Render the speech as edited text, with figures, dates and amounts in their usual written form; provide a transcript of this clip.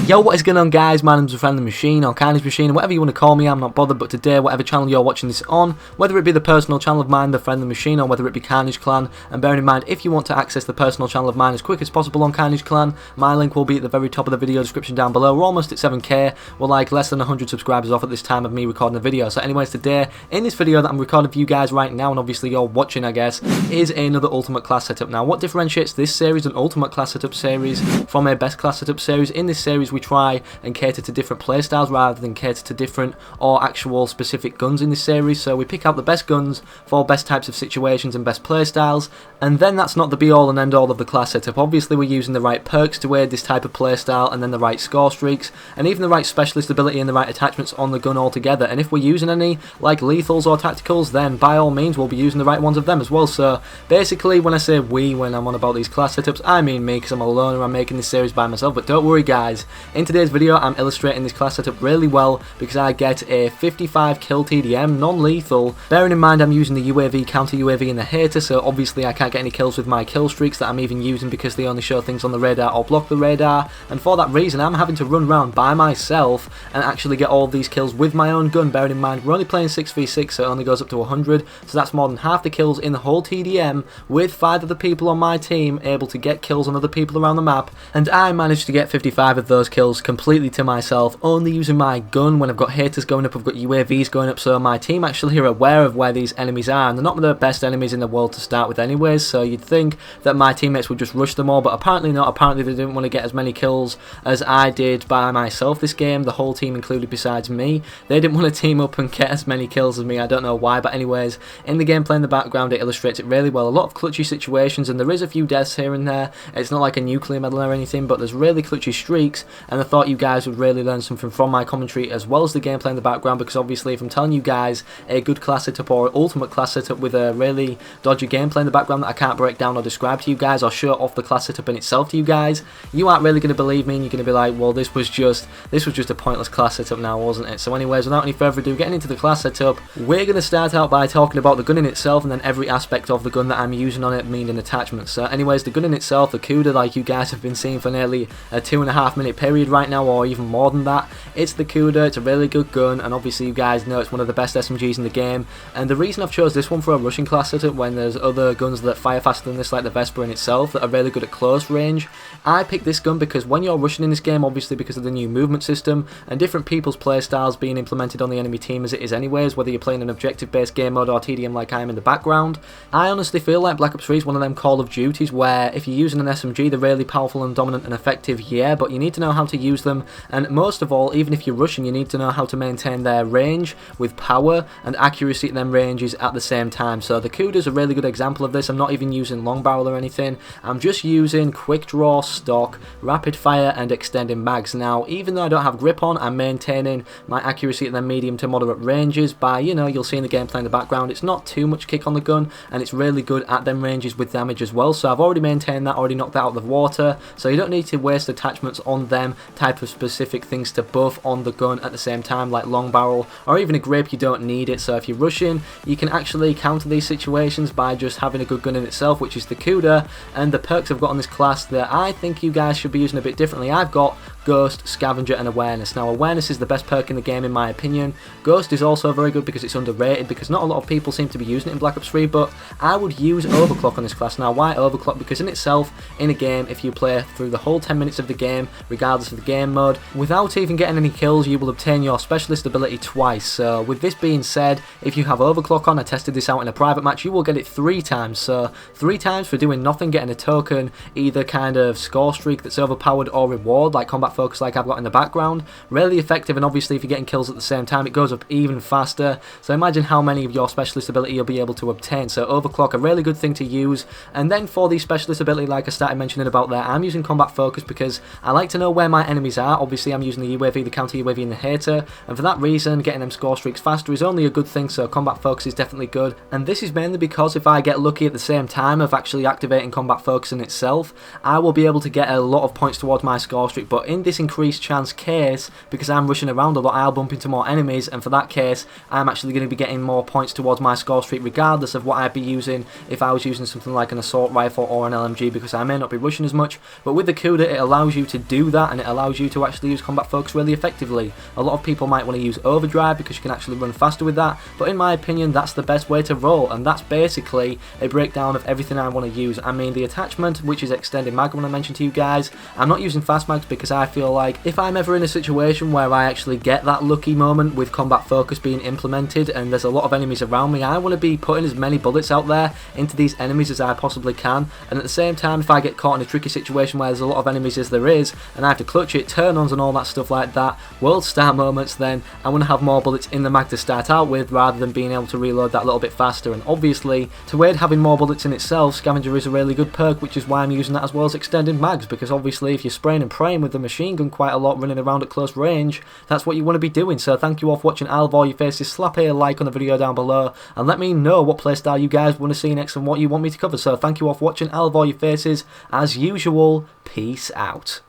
Yo, what is going on, guys? My name's Friendly Machine, or KARNAGE Machine, or whatever you want to call me, I'm not bothered. But today, whatever channel you're watching this on, whether it be the personal channel of mine, the Friendly Machine, or whether it be KARNAGE Clan, and bearing in mind, if you want to access the personal channel of mine as quick as possible on KARNAGE Clan, my link will be at the very top of the video description down below. We're almost at 7k, we're like less than 100 subscribers off at this time of me recording the video. So anyways, today, in this video that I'm recording for you guys right now, and obviously you're watching, I guess, is another Ultimate Class setup. Now, what differentiates this series, an Ultimate Class setup series, from a Best Class setup series? In this series, we try and cater to different playstyles rather than cater to different or actual specific guns in this series. So we pick out the best guns for best types of situations and best playstyles, and then that's not the be all and end all of the class setup. Obviously we're using the right perks to aid this type of playstyle, and then the right score streaks, and even the right specialist ability and the right attachments on the gun altogether. And if we're using any like lethals or tacticals, then by all means we'll be using the right ones of them as well. So basically, when I say we, when I'm on about these class setups, I mean me, because I'm a loner, I'm making this series by myself. But don't worry guys, in today's video I'm illustrating this class setup really well, because I get a 55 kill TDM, non-lethal. Bearing in mind I'm using the UAV, counter UAV and the hater, so obviously I can't get any kills with my kill streaks that I'm even using, because they only show things on the radar or block the radar, and for that reason I'm having to run around by myself and actually get all of these kills with my own gun. Bearing in mind we're only playing 6v6, so it only goes up to 100, so that's more than half the kills in the whole TDM, with 5 other people on my team able to get kills on other people around the map, and I managed to get 55 of those kills completely to myself, only using my gun. When I've got haters going up, I've got UAVs going up, so my team actually are aware of where these enemies are, and they're not the best enemies in the world to start with anyways, so you'd think that my teammates would just rush them all, but apparently not. Apparently they didn't want to get as many kills as I did by myself this game, the whole team included besides me. They didn't want to team up and get as many kills as me, I don't know why, but anyways, in the gameplay in the background it illustrates it really well. A lot of clutchy situations, and there is a few deaths here and there. It's not like a nuclear medal or anything, but there's really clutchy streaks, and I thought you guys would really learn something from my commentary as well as the gameplay in the background, because obviously if I'm telling you guys a good class setup or ultimate class setup with a really dodgy gameplay in the background that I can't break down or describe to you guys or show off the class setup in itself to you guys, you aren't really going to believe me, and you're going to be like, well, this was just a pointless class setup now, wasn't it? So anyways, without any further ado, getting into the class setup, we're going to start out by talking about the gun in itself, and then every aspect of the gun that I'm using on it, meaning attachments. So anyways, the gun in itself, the Cuda, like you guys have been seeing for nearly a 2.5 minute period right now, or even more than that. It's the Cuda, it's a really good gun, and obviously you guys know it's one of the best SMGs in the game, and the reason I've chose this one for a rushing class setup when there's other guns that fire faster than this, like the Vesper in itself, that are really good at close range, I picked this gun because when you're rushing in this game, obviously because of the new movement system and different people's playstyles being implemented on the enemy team as it is anyways, whether you're playing an objective based game mode or TDM like I am in the background, I honestly feel like Black Ops 3 is one of them Call of Duties where if you're using an SMG, they're really powerful and dominant and effective, yeah, but you need to know how to use them, and most of all, even if you're rushing, you need to know how to maintain their range with power and accuracy at them ranges at the same time. So the Cuda is a really good example of this. I'm not even using long barrel or anything, I'm just using quick draw, stock, rapid fire and extending mags. Now even though I don't have grip on, I'm maintaining my accuracy at their medium to moderate ranges by, you know, you'll see in the gameplay in the background, it's not too much kick on the gun, and it's really good at them ranges with damage as well. So I've already maintained that, already knocked that out of the water, so you don't need to waste attachments on them type of specific things to buff on the gun at the same time, like long barrel or even a grip. You don't need it. So if you're rushing, you can actually counter these situations by just having a good gun in itself, which is the Cuda. And the perks I've got on this class that I think you guys should be using a bit differently, I've got Ghost, Scavenger and Awareness. Now Awareness is the best perk in the game in my opinion. Ghost is also very good because it's underrated, because not a lot of people seem to be using it in Black Ops 3, but I would use Overclock on this class. Now why Overclock? Because in itself, in a game, if you play through the whole 10 minutes of the game, regardless of the game mode, without even getting any kills, you will obtain your specialist ability twice. So with this being said, if you have Overclock on, I tested this out in a private match, you will get it 3 times. So 3 times for doing nothing, getting a token, either kind of score streak that's overpowered or reward, like combat focus like I've got in the background. Really effective, and obviously if you're getting kills at the same time, it goes up even faster. So imagine how many of your specialist ability you'll be able to obtain. So Overclock, a really good thing to use. And then for the specialist ability, like I started mentioning about there, I'm using combat focus because I like to know where my enemies are. Obviously I'm using the UAV, the counter UAV and the hater, and for that reason getting them score streaks faster is only a good thing, so combat focus is definitely good. And this is mainly because if I get lucky at the same time of actually activating combat focus in itself, I will be able to get a lot of points towards my score streak. But in in this increased chance case, because I'm rushing around a lot, I'll bump into more enemies, and for that case, I'm actually going to be getting more points towards my score streak regardless of what I'd be using if I was using something like an assault rifle or an LMG, because I may not be rushing as much. But with the Cuda, it allows you to do that, and it allows you to actually use combat focus really effectively. A lot of people might want to use overdrive because you can actually run faster with that, but in my opinion, that's the best way to roll, and that's basically a breakdown of everything I want to use. I mean, the attachment, which is extended mag, when I mentioned to you guys, I'm not using fast mags because I feel like if I'm ever in a situation where I actually get that lucky moment with combat focus being implemented and there's a lot of enemies around me, I want to be putting as many bullets out there into these enemies as I possibly can, and at the same time, if I get caught in a tricky situation where there's a lot of enemies as there is, and I have to clutch it, turn-ons and all that stuff like that, world star moments, then I want to have more bullets in the mag to start out with rather than being able to reload that little bit faster. And obviously, to aid having more bullets in itself, scavenger is a really good perk, which is why I'm using that as well as extended mags, because obviously if you're spraying and praying with the machine gun quite a lot, running around at close range, that's what you want to be doing. So thank you all for watching. I love all your faces. Slap a like on the video down below and let me know what playstyle you guys want to see next and what you want me to cover. So thank you all for watching. I love all your faces. As usual, peace out.